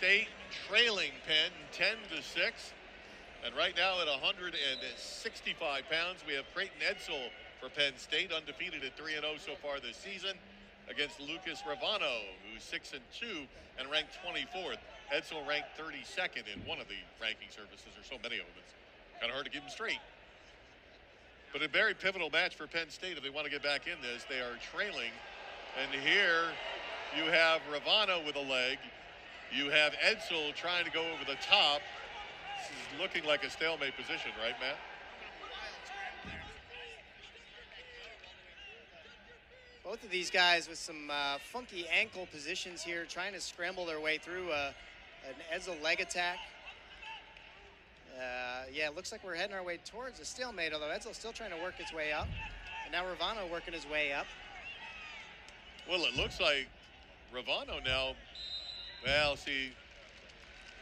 State trailing Penn 10-6. And right now at 165 pounds, we have Creighton Edsell for Penn State, undefeated at 3-0 so far this season, against Lucas Revano, who's 6-2 and ranked 24th. Edsell ranked 32nd in one of the ranking services. There's so many of them, it's kind of hard to keep them straight. But a very pivotal match for Penn State if they want to get back in this. They are trailing. And here you have Revano with a leg. You have Edsell trying to go over the top. This is looking like a stalemate position, right, Matt? Both of these guys with some funky ankle positions here, trying to scramble their way through an Edsell leg attack. Yeah, it looks like we're heading our way towards a stalemate, although Edsell's still trying to work its way up. And now Revano working his way up. Well, it looks like Revano now, well, see,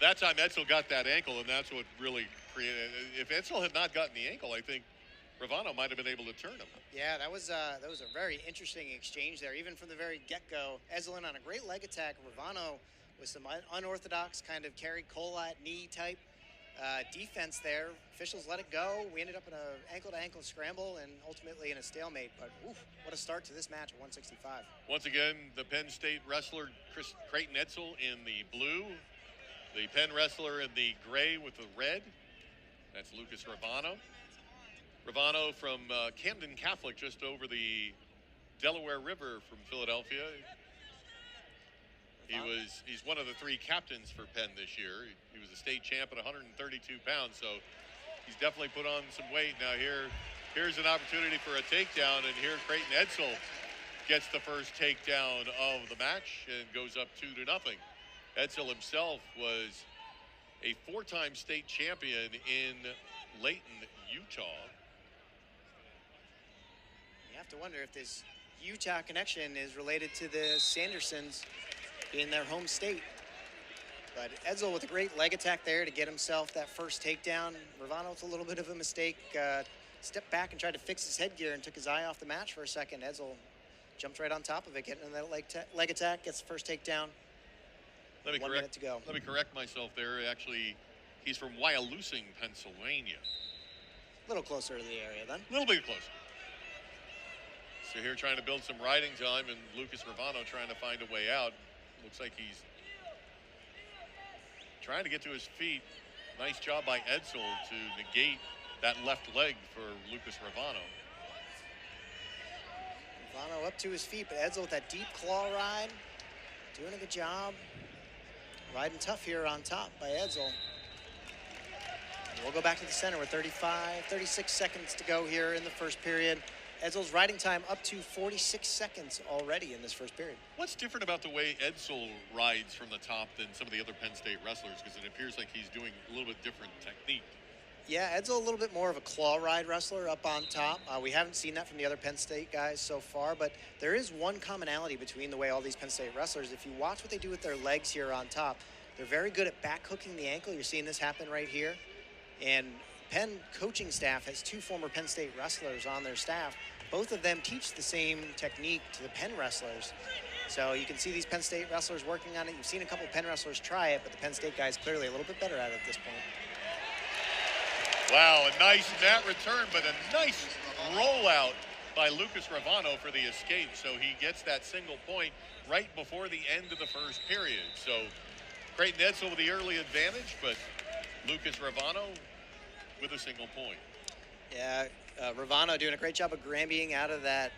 that time Edsell got that ankle, and that's what really created. If Edsell had not gotten the ankle, I think Revano might have been able to turn him. Yeah, that was a very interesting exchange there. Even from the very get-go, Edsell in on a great leg attack. Revano with some unorthodox kind of Kerry Collat knee type defense there. Officials let it go. We ended up in an ankle-to-ankle scramble and ultimately in a stalemate. But oof, what a start to this match at 165. Once again, the Penn State wrestler Creighton Edsell in the blue. The Penn wrestler in the gray with the red. That's Lucas Revano. Revano from Camden Catholic, just over the Delaware River from Philadelphia. He's one of the three captains for Penn this year. He was a state champ at 132 pounds, so he's definitely put on some weight. Now here's an opportunity for a takedown, and here Creighton Edsell gets the first takedown of the match and goes up 2-0. Edsell himself was a four-time state champion in Layton, Utah. You have to wonder if this Utah connection is related to the Sandersons in their home state. But Edsell with a great leg attack there to get himself that first takedown. Revano with a little bit of a mistake, stepped back and tried to fix his headgear and took his eye off the match for a second. Edsell jumped right on top of it, getting in that leg attack, gets the first takedown. 1 minute to go. Let me correct myself there. Actually, he's from Wyalusing, Pennsylvania. A little closer to the area then. A little bit closer. So here trying to build some riding time, and Lucas Revano trying to find a way out. Looks like he's trying to get to his feet. Nice job by Edsell to negate that left leg for Lucas Revano. Revano up to his feet, but Edsell with that deep claw ride, doing a good job. Riding tough here on top by Edsell. We'll go back to the center with 36 seconds to go here in the first period. Edsell's riding time up to 46 seconds already in this first period. What's different about the way Edsell rides from the top than some of the other Penn State wrestlers? Because it appears like he's doing a little bit different technique. Yeah, Edsell a little bit more of a claw ride wrestler up on top. We haven't seen that from the other Penn State guys so far, but there is one commonality between the way all these Penn State wrestlers, if you watch what they do with their legs here on top, they're very good at back hooking the ankle. You're seeing this happen right here. And Penn coaching staff has two former Penn State wrestlers on their staff. Both of them teach the same technique to the Penn wrestlers. So you can see these Penn State wrestlers working on it. You've seen a couple Penn wrestlers try it, but the Penn State guys clearly a little bit better at it at this point. Wow, a nice mat return, but a nice rollout by Lucas Revano for the escape. So he gets that single point right before the end of the first period. So Creighton Edsell with the early advantage, but Lucas Revano with a single point. Yeah, Revano doing a great job of Granbying out of that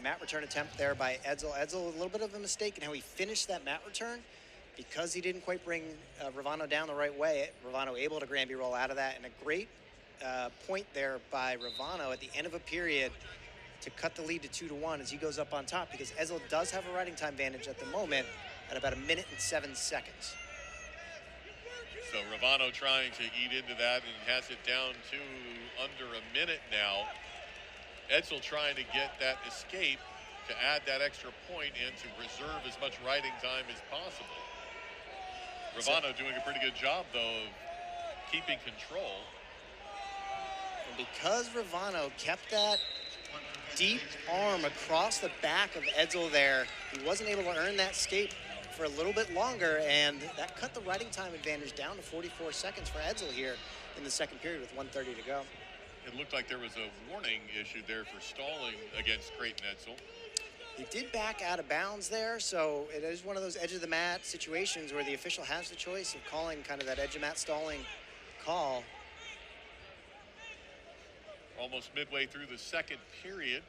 mat return attempt there by Edsell. Edsell with a little bit of a mistake in how he finished that mat return because he didn't quite bring Revano down the right way. Revano able to Granby roll out of that, and a great point there by Revano at the end of a period to cut the lead to 2-1 as he goes up on top, because Edsell does have a riding time advantage at the moment at about 1 minute and 7 seconds. So Revano trying to eat into that and has it down to under a minute now. Edsell trying to get that escape to add that extra point and to reserve as much riding time as possible. Revano doing a pretty good job, though, of keeping control. And because Revano kept that deep arm across the back of Edsell there, he wasn't able to earn that escape for a little bit longer, and that cut the riding time advantage down to 44 seconds for Edsell here in the second period with 1:30 to go. It looked like there was a warning issued there for stalling against Creighton Edsell. He did back out of bounds there, so it is one of those edge of the mat situations where the official has the choice of calling kind of that edge of mat stalling call. Almost midway through the second period.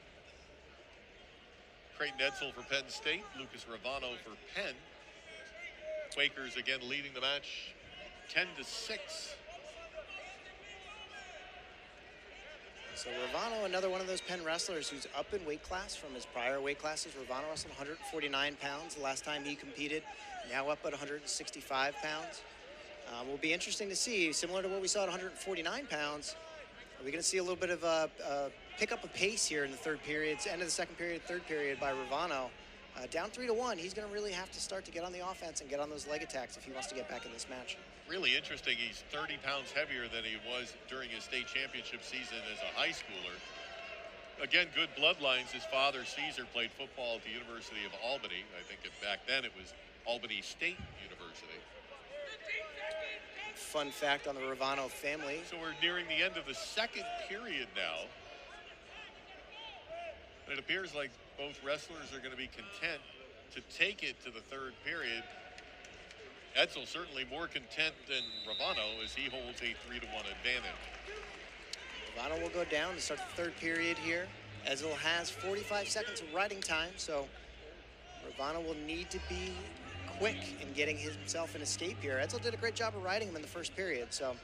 Creighton Edsell for Penn State, Lucas Revano for Penn. Quakers again leading the match 10-6. So Revano, another one of those Penn wrestlers who's up in weight class from his prior weight classes. Revano wrestled 149 pounds the last time he competed, now up at 165 pounds. Will be interesting to see, similar to what we saw at 149 pounds, are we going to see a little bit of a pick up a pace here in the third period, end of the second period, third period by Revano. Down 3-1, he's going to really have to start to get on the offense and get on those leg attacks if he wants to get back in this match. Really interesting, he's 30 pounds heavier than he was during his state championship season as a high schooler. Again, good bloodlines. His father, Caesar, played football at the University of Albany. I think back then it was Albany State University. Fun fact on the Revano family. So we're nearing the end of the second period now. And it appears like both wrestlers are going to be content to take it to the third period. Edsell certainly more content than Revano as he holds a 3-1 advantage. Revano will go down to start the third period here. Edsell has 45 seconds of riding time, so Revano will need to be quick in getting himself an escape here. Edsell did a great job of riding him in the first period, so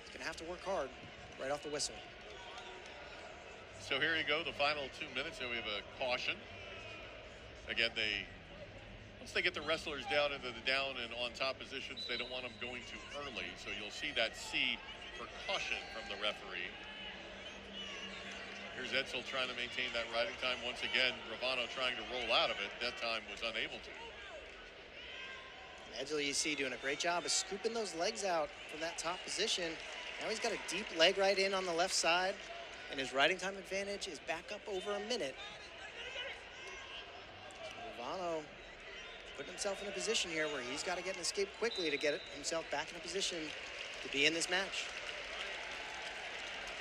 he's going to have to work hard right off the whistle. So here you go, the final 2 minutes, and we have a caution. Again, once they get the wrestlers down into the down and on top positions, they don't want them going too early. So you'll see that C for caution from the referee. Here's Edsell trying to maintain that riding time. Once again, Revano trying to roll out of it. That time was unable to. Edsell, you see, doing a great job of scooping those legs out from that top position. Now he's got a deep leg right in on the left side, and his riding time advantage is back up over a minute. Revano putting himself in a position here where he's got to get an escape quickly to get himself back in a position to be in this match.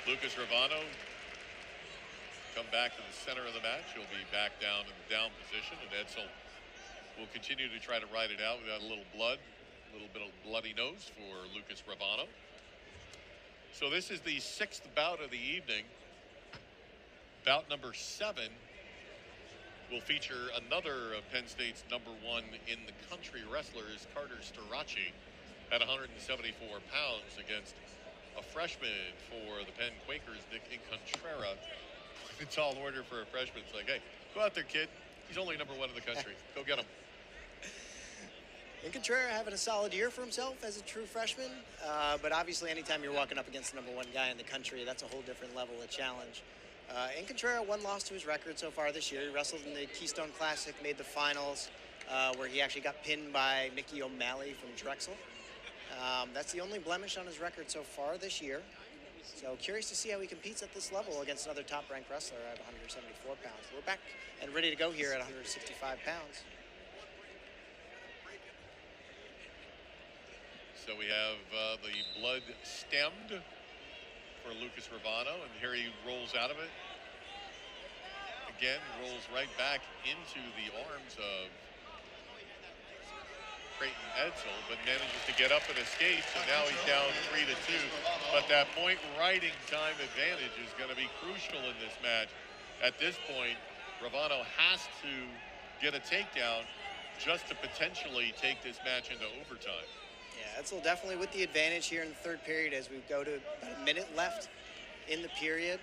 Lucas Revano come back to the center of the match. He'll be back down in the down position, and Edsell will continue to try to ride it out without a little blood, a little bit of bloody nose for Lucas Revano. So this is the sixth bout of the evening. Bout number 7 will feature another of Penn State's #1 in the country wrestlers, Carter Starachi, at 174 pounds against a freshman for the Penn Quakers, Nick Incontrera. The tall order for a freshman. It's like, hey, go out there, kid. He's only #1 in the country. Go get him. Incontrera having a solid year for himself as a true freshman, but obviously anytime you're walking up against the #1 guy in the country, that's a whole different level of challenge. Incontrera, one loss to his record so far this year. He wrestled in the Keystone Classic, made the finals, where he actually got pinned by Mickey O'Malley from Drexel. That's the only blemish on his record so far this year. So curious to see how he competes at this level against another top-ranked wrestler at 174 pounds. We're back and ready to go here at 165 pounds. So we have the blood stemmed for Lucas Revano, and here he rolls out of it. Again, rolls right back into the arms of Creighton Edsell, but manages to get up and escape, so now he's down 3-2. But that point riding time advantage is going to be crucial in this match. At this point, Revano has to get a takedown just to potentially take this match into overtime. Yeah, Edsell definitely with the advantage here in the third period as we go to about a minute left in the period.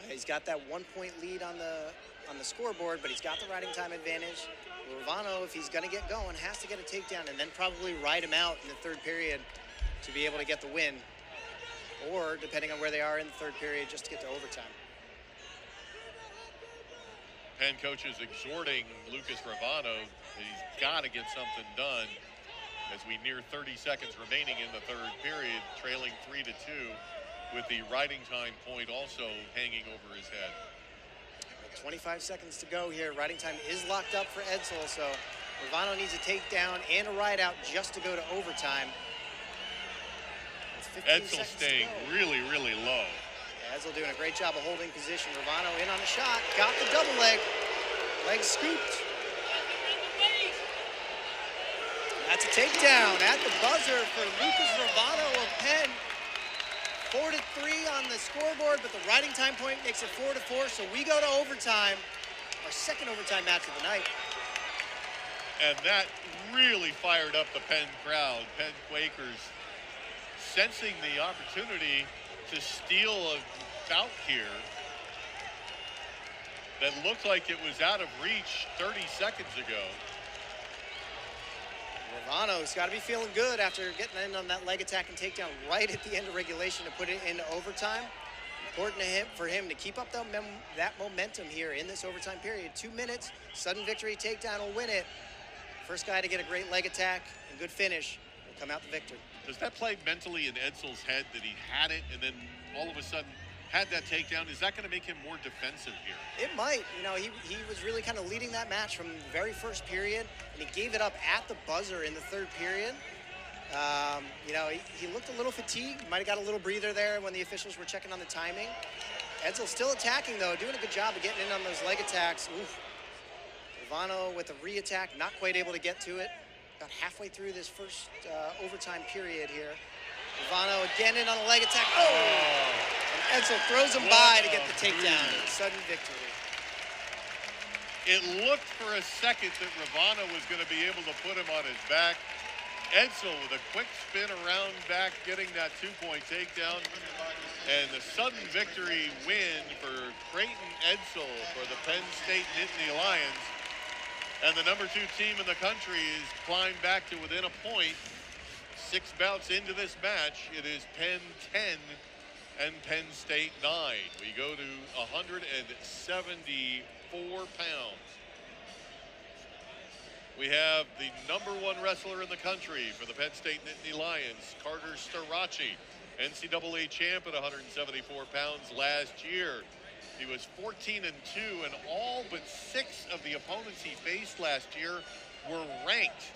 He's got that 1-point lead on the scoreboard, but he's got the riding time advantage. Revano, if he's going to get going, has to get a takedown and then probably ride him out in the third period to be able to get the win. Or, depending on where they are in the third period, just to get to overtime. Penn coaches exhorting Lucas Revano that he's got to get something done as we near 30 seconds remaining in the third period, trailing 3-2 with the riding time point also hanging over his head. 25 seconds to go here. Riding time is locked up for Edsell, so Revano needs a takedown and a ride out just to go to overtime. Edsell staying really, really low. Yeah, Edsell doing a great job of holding position. Revano in on the shot, got the double leg. Leg scooped. That's a takedown at the buzzer for Lucas Revano of Penn. 4-3 on the scoreboard, but the riding time point makes it 4-4, so we go to overtime, our second overtime match of the night. And that really fired up the Penn crowd. Penn Quakers sensing the opportunity to steal a bout here that looked like it was out of reach 30 seconds ago. Revano's got to be feeling good after getting in on that leg attack and takedown right at the end of regulation to put it into overtime. Important for him to keep up that momentum here in this overtime period. 2 minutes, sudden victory takedown will win it. First guy to get a great leg attack and good finish will come out the victor. Does that play mentally in Edsell's head that he had it and then all of a sudden had that takedown? Is that going to make him more defensive here? It might. You know, he was really kind of leading that match from the very first period, and he gave it up at the buzzer in the third period. You know, he looked a little fatigued. Might have got a little breather there when the officials were checking on the timing. Edsell still attacking, though, doing a good job of getting in on those leg attacks. Oof. Revano with a re-attack, not quite able to get to it. About halfway through this first overtime period here. Revano again in on a leg attack. Oh! And Edsell throws him by to get the takedown. Sudden victory. It looked for a second that Revano was going to be able to put him on his back. Edsell with a quick spin around back, getting that 2-point takedown. And the sudden victory win for Creighton Edsell for the Penn State Nittany Lions. And the #2 team in the country is climbed back to within a point. 6 bouts into this match, it is Penn 10 and Penn State 9. We go to 174 pounds. We have the #1 wrestler in the country for the Penn State Nittany Lions, Carter Starachi, NCAA champ at 174 pounds last year. He was 14-2, and all but 6 of the opponents he faced last year were ranked